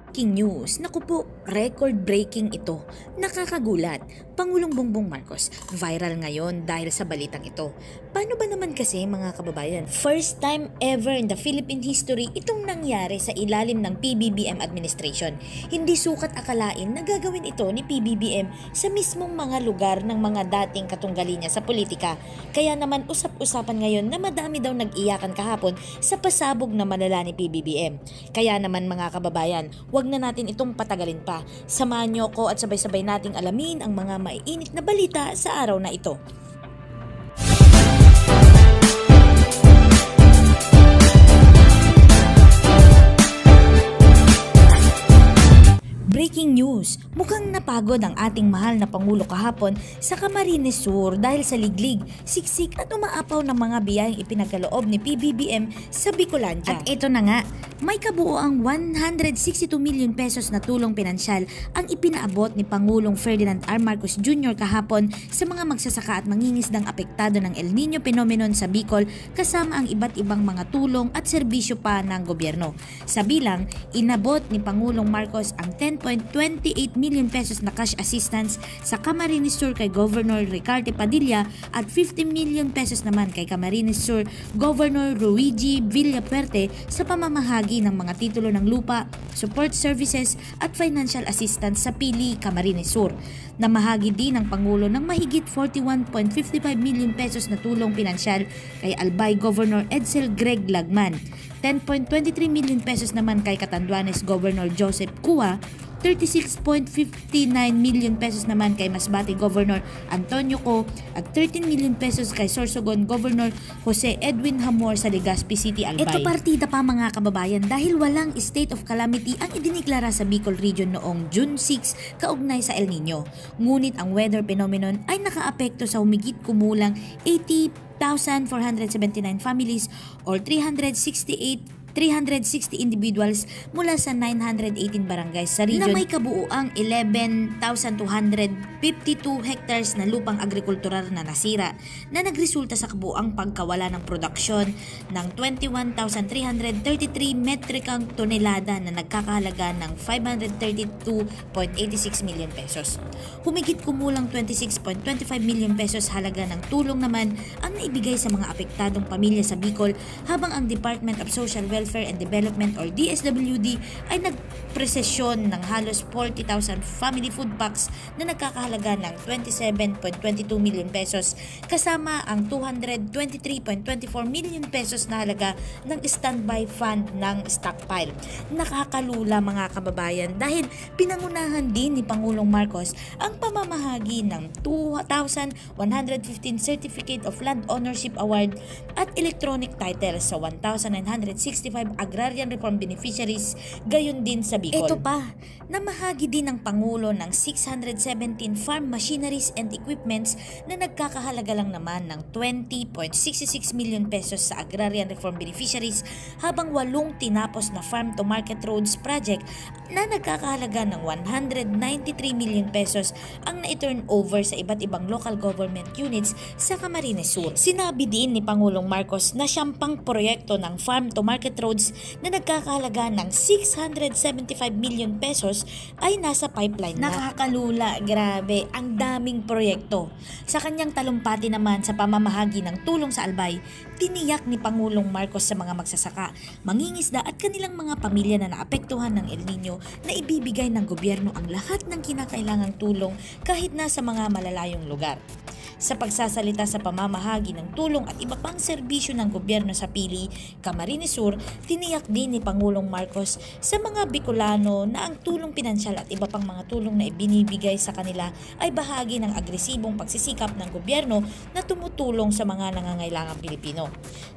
Breaking news. Naku po, record-breaking ito. Nakakagulat. Pangulong Bongbong Marcos, viral ngayon dahil sa balitang ito. Paano ba naman kasi mga kababayan? First time ever in the Philippine history itong nangyari sa ilalim ng PBBM administration. Hindi sukat akalain na gagawin ito ni PBBM sa mismong mga lugar ng mga dating katunggali niya sa politika. Kaya naman usap-usapan ngayon na madami daw nag-iyakan kahapon sa pasabog na malala ni PBBM. Kaya naman mga kababayan, huwag na natin itong patagalin pa. Samahan niyo ko at sabay-sabay nating alamin ang mga maiinit na balita sa araw na ito. Breaking news, mukhang napagod ang ating mahal na Pangulo kahapon sa Camarines Sur dahil sa liglig, siksik at umaapaw ng mga biyayang ipinagkaloob ni PBBM sa Bicolandia. At ito na nga, may kabuoang 162 million pesos na tulong pinansyal ang ipinaabot ni Pangulong Ferdinand R. Marcos Jr. kahapon sa mga magsasaka at mangingisdang apektado ng El Nino phenomenon sa Bicol kasama ang iba't ibang mga tulong at serbisyo pa ng gobyerno. Sa bilang, inabot ni Pangulong Marcos ang 10.28 million pesos na cash assistance sa Camarines Sur kay Governor Ricarte Padilla at 50 million pesos naman kay Camarines Sur Governor Luigi Villapuerte sa pamamahagi ng mga titulo ng lupa, support services at financial assistance sa Pili, Camarines Sur. Namahagi din ng Pangulo ng mahigit 41.55 million pesos na tulong pinansyal kay Albay Governor Edsel Greg Lagman, 10.23 million pesos naman kay Catanduanes Governor Joseph Cua, 36.59 million pesos naman kay Masbate Governor Antonio Co at 13 million pesos kay Sorsogon Governor Jose Edwin Hamor sa Legazpi City, Albay. Ito partida pa mga kababayan dahil walang state of calamity ang idineklara sa Bicol Region noong June 6 kaugnay sa El Nino. Ngunit ang weather phenomenon ay nakaapekto sa humigit kumulang 80,479 families or 360 individuals mula sa 918 barangays sa region na may kabuuang 11,252 hectares na lupang agrikultural na nasira na nagresulta sa kabuuang pagkawala ng produksyon ng 21,333 metrikang tonelada na nagkakahalaga ng 532.86 million pesos. Humigit kumulang 26.25 million pesos halaga ng tulong naman ang naibigay sa mga apektadong pamilya sa Bicol habang ang Department of Social Welfare and Development or DSWD ay nagpresesyon ng halos 40,000 family food packs na nagkakahalaga ng 27.22 million pesos kasama ang 223.24 million pesos na halaga ng standby fund ng stockpile. Nakakalula mga kababayan dahil pinangunahan din ni Pangulong Marcos ang pamamahagi ng 2,115 Certificate of Land Ownership Award at electronic titles sa 1,965 agrarian reform beneficiaries gayon din sa Bicol. Ito pa, namahagi din ng Pangulo ng 617 farm machineries and equipments na nagkakahalaga lang naman ng 20.66 million pesos sa agrarian reform beneficiaries habang 8 tinapos na farm to market roads project na nagkakahalaga ng 193 million pesos ang na-turn over sa iba't ibang local government units sa Camarines Sur. Sinabi din ni Pangulong Marcos na siyang proyekto ng farm to market roads na nagkakahalaga ng 675 million pesos ay nasa pipeline na. Nakakalula, grabe, ang daming proyekto. Sa kanyang talumpati naman sa pamamahagi ng tulong sa Albay, tiniyak ni Pangulong Marcos sa mga magsasaka, mangingisda at kanilang mga pamilya na naapektuhan ng El Nino na ibibigay ng gobyerno ang lahat ng kinakailangang tulong kahit na sa mga malalayong lugar. Sa pagsasalita sa pamamahagi ng tulong at iba pang serbisyo ng gobyerno sa Pili, Camarines Sur, tiniyak din ni Pangulong Marcos sa mga Bicolano na ang tulong pinansyal at iba pang mga tulong na ibinibigay sa kanila ay bahagi ng agresibong pagsisikap ng gobyerno na tumutulong sa mga nangangailangang Pilipino.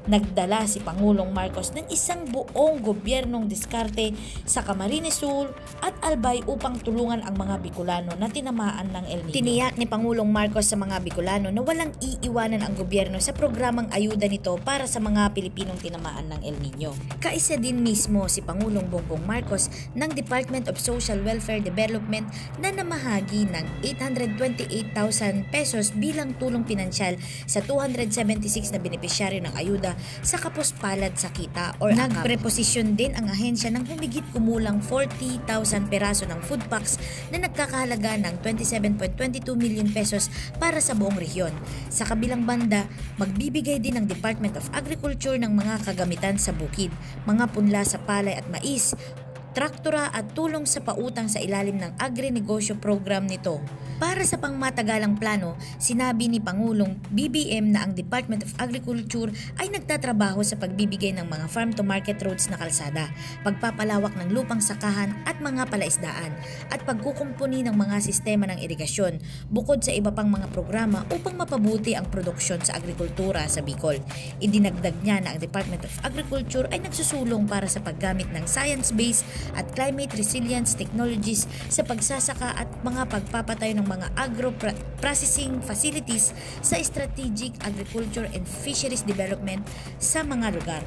Nagdala si Pangulong Marcos ng isang buong gobyernong diskarte sa Camarines Sur at Albay upang tulungan ang mga Bicolano na tinamaan ng El Nino. Tiniyak ni Pangulong Marcos sa mga Bicolano Bicolano na walang iiwanan ang gobyerno sa programang ayuda nito para sa mga Pilipinong tinamaan ng El Nino. Kaisa din mismo si Pangulong Bongbong Marcos ng Department of Social Welfare Development na namahagi ng 828,000 pesos bilang tulong pinansyal sa 276 na benepisyaryo ng ayuda sa kapuspalad sa kita or nagpreposisyon din ang ahensya ng humigit kumulang 40,000 peraso ng food packs na nagkakahalaga ng 27.22 million pesos para sa buong rehiyon. Sa kabilang banda, magbibigay din ang Department of Agriculture ng mga kagamitan sa bukid, mga punla sa palay at mais, traktora at tulong sa pautang sa ilalim ng agri-negosyo program nito. Para sa pangmatagalang plano, sinabi ni Pangulong BBM na ang Department of Agriculture ay nagtatrabaho sa pagbibigay ng mga farm-to-market roads na kalsada, pagpapalawak ng lupang sakahan at mga palaisdaan, at pagkukumpuni ng mga sistema ng irigasyon, bukod sa iba pang mga programa upang mapabuti ang produksyon sa agrikultura sa Bicol. Idinagdag niya na ang Department of Agriculture ay nagsusulong para sa paggamit ng science-based at climate resilience technologies sa pagsasaka at mga pagpapatayo ng mga agro-processing facilities sa strategic agriculture and fisheries development sa mga lugar.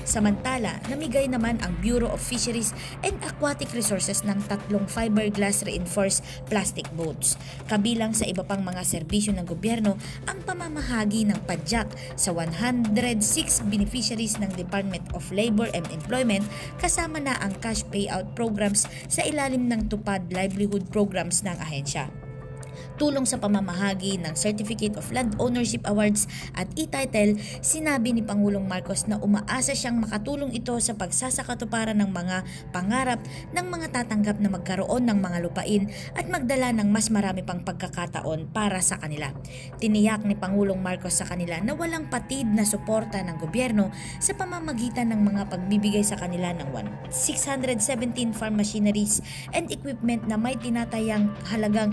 Samantala, namigay naman ang Bureau of Fisheries and Aquatic Resources ng 3 fiberglass reinforced plastic boats. Kabilang sa iba pang mga serbisyo ng gobyerno ang pamamahagi ng padyak sa 106 beneficiaries ng Department of Labor and Employment, kasama na ang cash payout programs sa ilalim ng tupad livelihood programs ng ahensya. Tulong sa pamamahagi ng Certificate of Land Ownership Awards at e-title, sinabi ni Pangulong Marcos na umaasa siyang makatulong ito sa pagsasakatuparan ng mga pangarap ng mga tatanggap na magkaroon ng mga lupain at magdala ng mas marami pang pagkakataon para sa kanila. Tiniyak ni Pangulong Marcos sa kanila na walang patid na suporta ng gobyerno sa pamamagitan ng mga pagbibigay sa kanila ng 617 farm machineries and equipment na may tinatayang halagang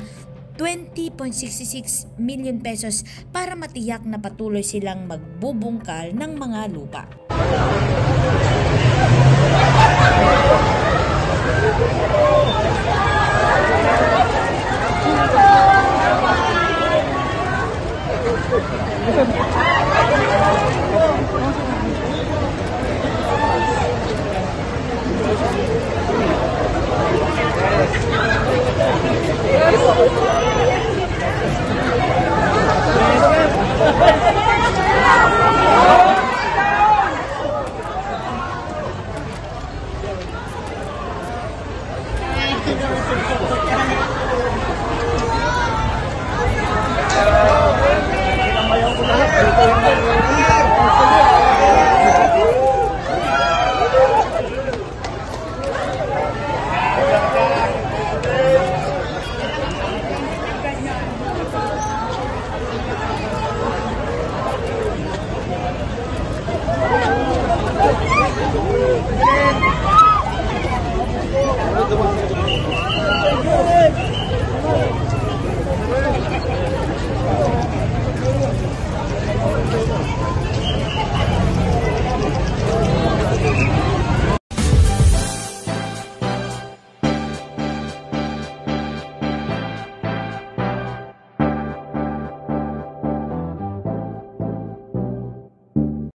20.66 million pesos para matiyak na patuloy silang magbubungkal ng mga lupa.